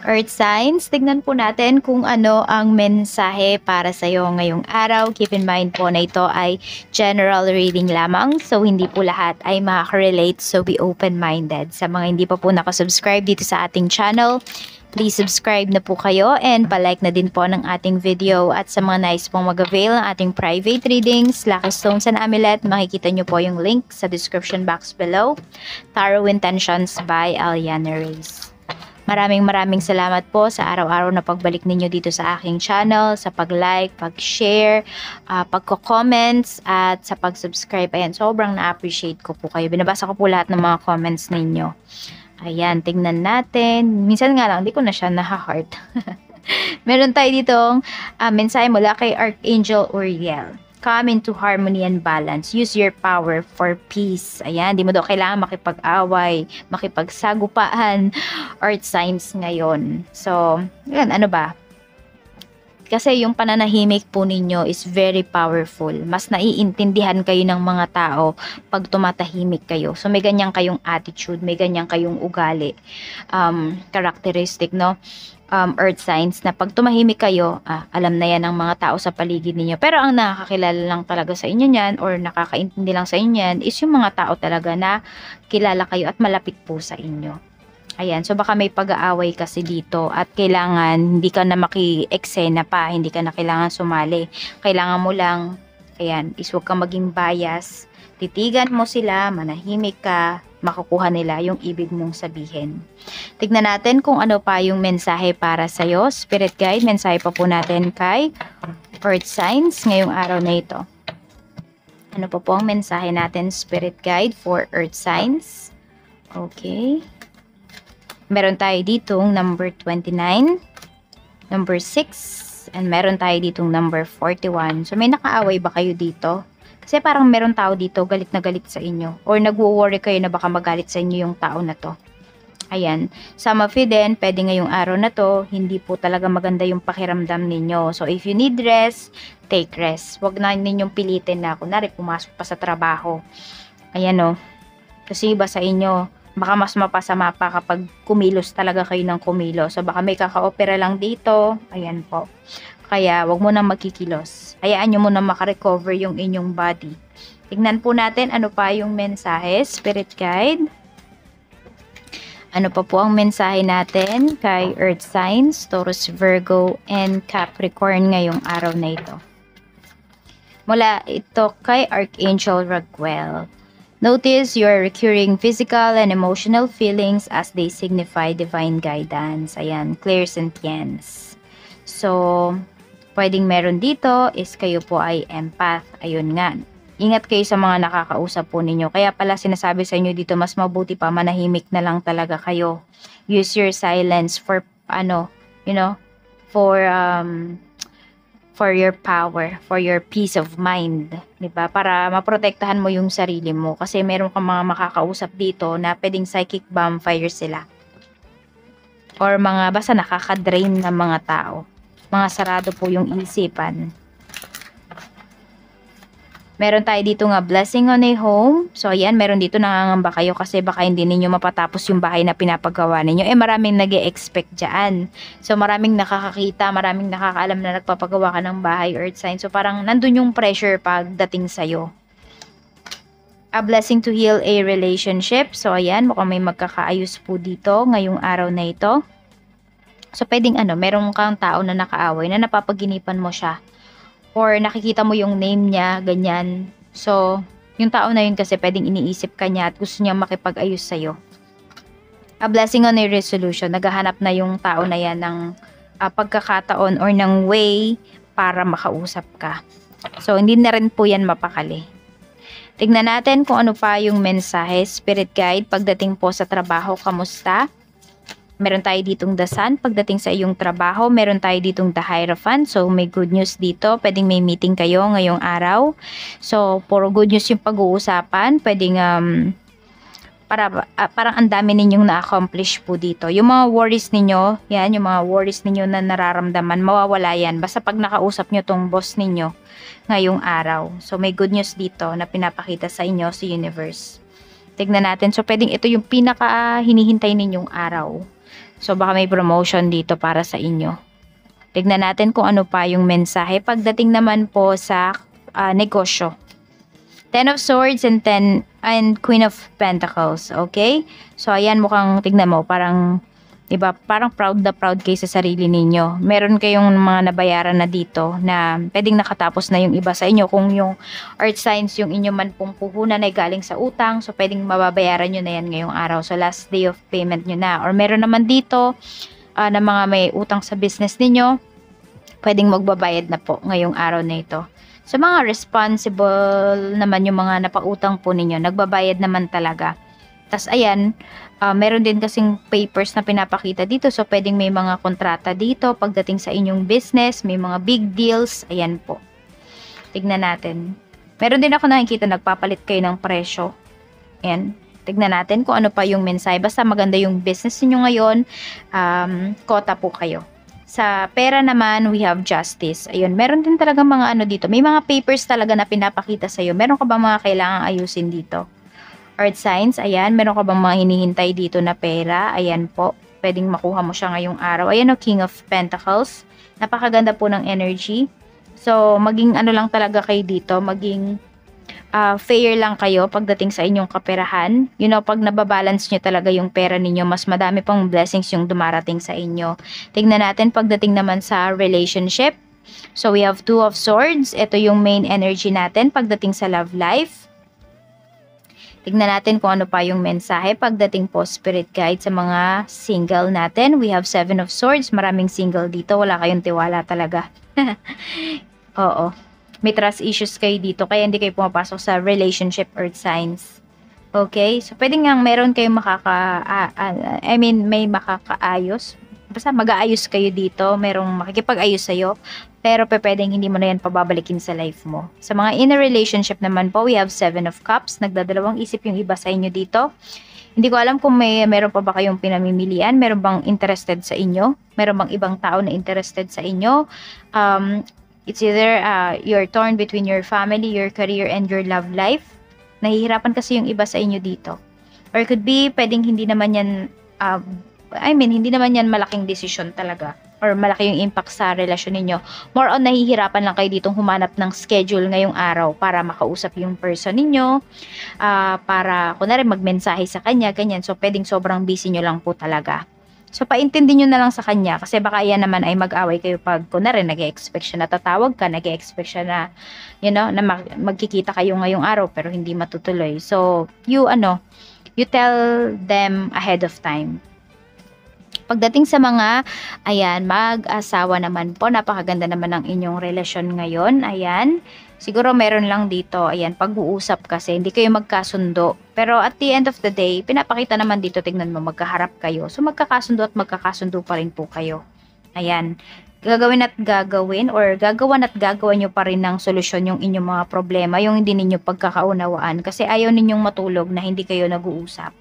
Earth signs, tignan po natin kung ano ang mensahe para sa iyo ngayong araw. Keep in mind po na ito ay general reading lamang. So, hindi po lahat ay makaka-relate. So, be open-minded. Sa mga hindi pa po nakasubscribe dito sa ating channel, please subscribe na po kayo and palike na din po ng ating video. At sa mga nice pong mag-avail ng ating private readings, Lucky Stones and Amulet, makikita nyo po yung link sa description box below. Tarot Intentions by Aliana Reyes. Maraming salamat po sa araw-araw na pagbalik ninyo dito sa aking channel, sa pag-like, pag-share, pagko-comments, at sa pag-subscribe. Ayan, sobrang na-appreciate ko po kayo. Binabasa ko po lahat ng mga comments ninyo. Ayan, tingnan natin. Minsan nga lang, di ko na siya naha-heart. Meron tayo ditong mensahe mula kay Archangel Uriel. Come into harmony and balance. Use your power for peace. Ayan, di mo daw kailangan makipag-away, makipagsagupaan, earth signs ngayon. So, yan, ano ba? Kasi yung pananahimik po ninyo is very powerful. Mas naiintindihan kayo ng mga tao pag tumatahimik kayo. So, may ganyan kayong attitude, may ganyan kayong ugali, characteristic, no? Earth signs na pag tumahimik kayo, alam na yan ng mga tao sa paligid ninyo. Pero ang nakakakilala lang talaga sa inyo niyan or nakakaintindi lang sa inyo niyan is yung mga tao talaga na kilala kayo at malapit po sa inyo. Ayan, so baka may pag-aaway kasi dito at kailangan hindi ka na maki-eksena pa, hindi ka na kailangan sumali. Kailangan mo lang, ayan, is huwag kang maging bias. Titigan mo sila, manahimik ka, makukuha nila yung ibig mong sabihin. Tignan natin kung ano pa yung mensahe para sa'yo. Spirit guide, mensahe pa po natin kay Earth signs ngayong araw na ito. Ano pa po ang mensahe natin, Spirit guide for Earth signs? Okay. Meron tayo ditong number 29, number 6, and meron tayo ditong number 41. So may nakaaway ba kayo dito? Kasi parang meron tao dito galit na galit sa inyo. Or nagwo-worry kayo na baka magalit sa inyo yung tao na to. Ayan. Some of you din, pwede ngayong araw na to, hindi po talaga maganda yung pakiramdam ninyo. So if you need rest, take rest. Huwag na ninyong pilitin na, kunwari pumasok pa sa trabaho. Ayan o. Kasi iba sa inyo, baka mas mapasama pa kapag kumilos talaga kayo ng kumilos. So baka may kaka-opera lang dito. Ayan po. Kaya, wag mo nang magkikilos. Hayaan nyo muna makarecover yung inyong body. Tignan po natin ano pa yung mensahe, Spirit Guide. Ano pa po ang mensahe natin kay Earth Signs, Taurus, Virgo, and Capricorn ngayong araw na ito. Mula ito kay Archangel Raguel. Notice your recurring physical and emotional feelings as they signify divine guidance. Ayan, clairsentience. So, pwedeng meron dito is kayo po ay empath. Ayun nga. Ingat kayo sa mga nakakausap po ninyo. Kaya pala sinasabi sa inyo dito, mas mabuti pa manahimik na lang talaga kayo. Use your silence for, for your power, for your peace of mind. Diba? Para maprotektahan mo yung sarili mo. Kasi meron kang mga makakausap dito na pwedeng psychic vampire sila. Or mga basta nakaka-drain ng mga tao. Mga sarado po yung isipan. Meron tayo dito nga blessing on a home. So ayan, meron dito nangangamba kayo kasi baka hindi ninyo mapatapos yung bahay na pinapagawa ninyo. Maraming nag-e-expect dyan. So maraming nakakakita, maraming nakakaalam na nagpapagawa ka ng bahay, earth sign. So parang nandun yung pressure pagdating sa'yo. A blessing to heal a relationship. So ayan, mukhang may magkakaayos po dito ngayong araw na ito. So, pwedeng meron kang tao na nakaaway na napapaginipan mo siya. Or nakikita mo yung name niya, ganyan. So, yung tao na yun kasi pwedeng iniisip ka niya at gusto niya makipag-ayos sa'yo. A blessing on a resolution. Naghahanap na yung tao na yan ng pagkakataon or ng way para makausap ka. So, hindi na rin po yan mapakali. Tignan natin kung ano pa yung mensahe, Spirit Guide, pagdating po sa trabaho, kamusta? Meron tayo ditong the sun. Pagdating sa iyong trabaho, meron tayo ditong the Hierophant. So, may good news dito. Pwedeng may meeting kayo ngayong araw. So, puro good news yung pag-uusapan. Pwedeng, parang ang dami ninyong na-accomplish po dito. Yung mga worries ninyo, yan, yung mga worries ninyo na nararamdaman, mawawala yan. Basta pag nakausap nyo tong boss ninyo ngayong araw. So, may good news dito na pinapakita sa inyo sa universe. Tignan natin. So, pwedeng ito yung pinaka hinihintay ninyong araw. So, baka may promotion dito para sa inyo. Tignan natin kung ano pa yung mensahe. Pagdating naman po sa negosyo. 10 of Swords and Queen of Pentacles. Okay? So, ayan, mukhang tignan mo. Parang, diba, parang proud na proud kayo sa sarili ninyo. Meron kayong mga nabayaran na dito na pwedeng nakatapos na yung iba sa inyo. Kung yung earth signs, yung inyo man pong puhunan ay galing sa utang, so pwedeng mababayaran nyo na yan ngayong araw. So last day of payment nyo na. Or meron naman dito na mga may utang sa business ninyo, pwedeng magbabayad na po ngayong araw na ito. Sa mga responsible naman yung mga napautang po ninyo, nagbabayad naman talaga. Tas ayan, meron din kasing papers na pinapakita dito. So, pwedeng may mga kontrata dito pagdating sa inyong business. May mga big deals. Ayan po. Tignan natin. Meron din ako nakikita nagpapalit kayo ng presyo. Ayan. Tignan natin kung ano pa yung mensahe. Basta maganda yung business niyo ngayon. Kota po kayo. Sa pera naman, we have justice. Ayun, meron din talaga mga ano dito. May mga papers talaga na pinapakita sa'yo. Meron ka ba mga kailangang ayusin dito? Earth signs, ayan, meron ka bang mga hinihintay dito na pera? Ayan po, pwedeng makuha mo siya ngayong araw. Ayan o, King of Pentacles. Napakaganda po ng energy. So, maging ano lang talaga kayo dito, maging fair lang kayo pagdating sa inyong kaperahan. You know, pag nababalance nyo talaga yung pera ninyo, mas madami pang blessings yung dumarating sa inyo. Tignan natin pagdating naman sa relationship. So, we have 2 of Swords. Ito yung main energy natin pagdating sa love life. Tignan natin kung ano pa yung mensahe pagdating po spirit guide sa mga single natin. We have 7 of Swords. Maraming single dito. Wala kayong tiwala talaga. Oo. May trust issues kayo dito. Kaya hindi kayo pumapasok sa relationship earth signs. Okay? So, pwede nga meron kayong may makakaayos. Basta mag-aayos kayo dito. Merong makikipag-ayos sa'yo. Pero pwedeng hindi mo na yan pababalikin sa life mo. Sa mga in a relationship naman po, we have 7 of Cups. Nagdadalawang isip yung iba sa inyo dito. Hindi ko alam kung meron pa ba kayong pinamimilian. Meron bang interested sa inyo? Meron bang ibang tao na interested sa inyo? It's either you're torn between your family, your career, and your love life. Nahihirapan kasi yung iba sa inyo dito. Or it could be, pwedeng hindi naman yan, hindi naman yan malaking desisyon talaga. Or malaki yung impact sa relasyon ninyo. More on, nahihirapan lang kayo ditong humanap ng schedule ngayong araw para makausap yung person ninyo. Para, kunwari, magmensahe sa kanya, ganyan. So, pwedeng sobrang busy nyo lang po talaga. So, paintindi nyo na lang sa kanya. Kasi baka yan naman ay mag-away kayo pag, kunwari, nag-e-expect siya na tatawag ka, nag-e-expect siya na, na magkikita kayo ngayong araw, pero hindi matutuloy. So, you tell them ahead of time. Pagdating sa mga, mag-asawa naman po, napakaganda naman ng inyong relasyon ngayon. Ayan, siguro meron lang dito, pag-uusap kasi, hindi kayo magkasundo. Pero at the end of the day, pinapakita naman dito, tignan mo, magkaharap kayo. So magkakasundo at magkakasundo pa rin po kayo. Ayan, gagawan at gagawan nyo pa rin ng solusyon yung inyong mga problema, yung hindi ninyo pagkakaunawaan. Kasi ayaw ninyong matulog na hindi kayo nag-uusap.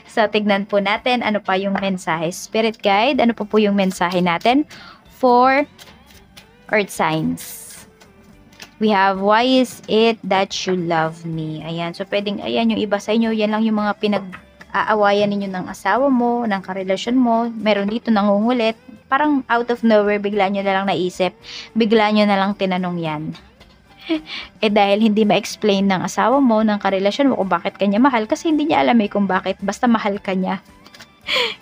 So, tignan po natin ano pa yung mensahe. Spirit guide, ano po yung mensahe natin for earth signs. We have, why is it that you love me? Ayan, so pwedeng, yung iba sa inyo, yan lang yung mga pinag-aawayan ninyo ng asawa mo, ng karelasyon mo. Meron dito nangungulit. Parang out of nowhere, bigla nyo na lang naisip, bigla nyo na lang tinanong yan. Dahil hindi ma-explain ng asawa mo, ng karelasyon mo kung bakit kanya mahal, kasi hindi niya alam kung bakit, basta mahal ka niya.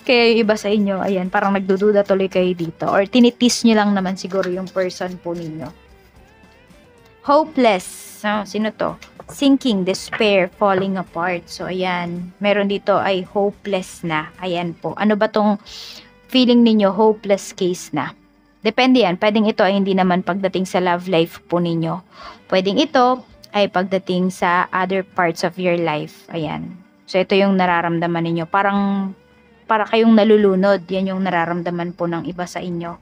Kaya yung iba sa inyo, parang nagdududa tuloy kayo dito. Or tinitis nyo lang naman siguro yung person po ninyo. Hopeless. Sino to? Sinking, despair, falling apart. So, meron dito ay hopeless na. Ayan po. Ano ba tong feeling ninyo? Hopeless case na. Depende yan. Pwedeng ito ay hindi naman pagdating sa love life po ninyo. Pwedeng ito ay pagdating sa other parts of your life. Ayan. So, ito yung nararamdaman ninyo. Para kayong nalulunod. Yan yung nararamdaman po ng iba sa inyo.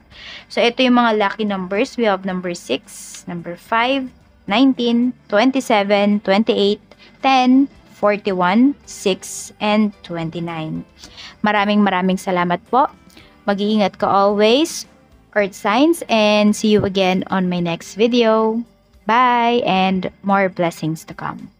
So, ito yung mga lucky numbers. We have number 6, number 5, 19, 27, 28, 10, 41, 6, and 29. Maraming salamat po. Mag-iingat ka always, earth signs, and see you again on my next video. Bye, and more blessings to come.